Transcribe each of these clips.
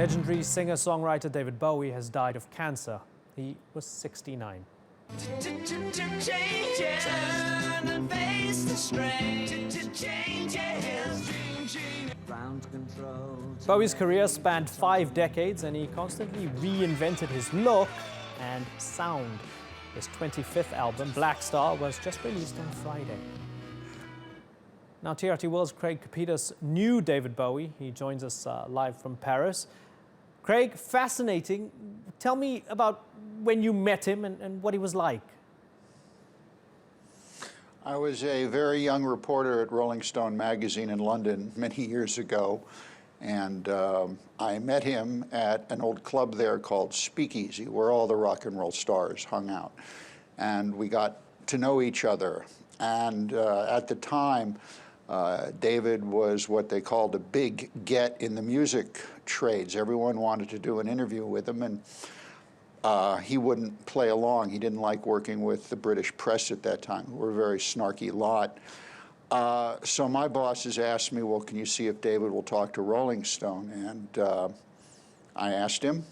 Legendary singer-songwriter David Bowie has died of cancer. He was 69. Bowie's career spanned 5 decades and he constantly reinvented his look and sound. His 25th album, Black Star, was just released on Friday. Now, TRT World's Craig Copetas knew David Bowie. He joins us live from Paris. Craig, fascinating. Tell me about when you met him and what he was like. I was a very young reporter at Rolling Stone magazine in London many years ago, and I met him at an old club there called Speakeasy, where all the rock and roll stars hung out. And we got to know each other. And at the time, David was what they called a big get in the music trades. Everyone wanted to do an interview with him, and he wouldn't play along. He didn't like working with the British press at that time. We were a very snarky lot. So my bosses asked me, well, can you see if David will talk to Rolling Stone? And I asked him,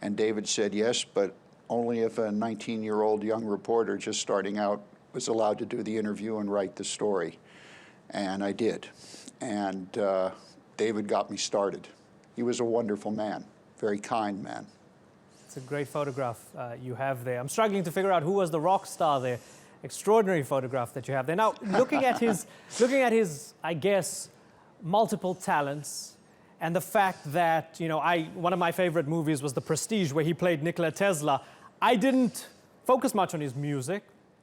and David said yes, but only if a 19-year-old young reporter just starting out was allowed to do the interview and write the story. And I did. And David got me started. He was a wonderful man, very kind man. It's a great photograph you have there. I'm struggling to figure out who was the rock star there. Extraordinary photograph that you have there. Now, looking at his, I guess, multiple talents, and the fact that, you know, one of my favorite movies was The Prestige, where he played Nikola Tesla. I didn't focus much on his music.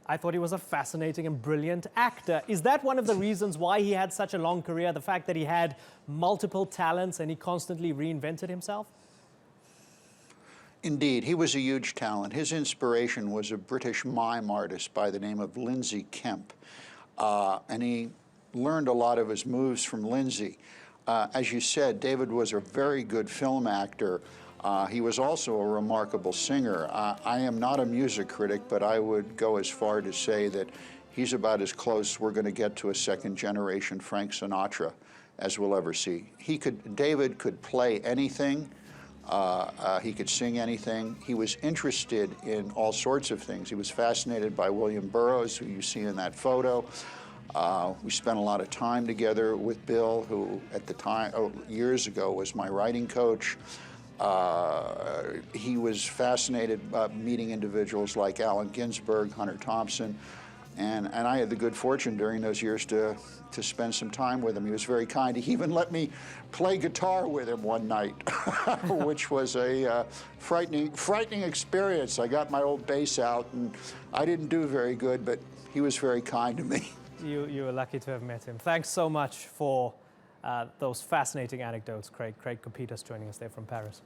I thought he was a fascinating and brilliant actor. Is that one of the reasons why he had such a long career, the fact that he had multiple talents and he constantly reinvented himself? Indeed, he was a huge talent. His inspiration was a British mime artist by the name of Lindsay Kemp, and he learned a lot of his moves from Lindsay. As you said, David was a very good film actor. He was also a remarkable singer. I am not a music critic, but I would go as far to say that he's about as close we're going to get to a second-generation Frank Sinatra as we'll ever see. David could play anything. He could sing anything. He was interested in all sorts of things. He was fascinated by William Burroughs, who you see in that photo. We spent a lot of time together with Bill, who at the time, years ago, was my writing coach. He was fascinated by meeting individuals like Allen Ginsberg, Hunter Thompson, and I had the good fortune during those years to spend some time with him. He was very kind. He even let me play guitar with him one night, which was a frightening experience. I got my old bass out, and I didn't do very good, but he was very kind to me. You were lucky to have met him. Thanks so much for those fascinating anecdotes, Craig. Craig Copetas joining us there from Paris.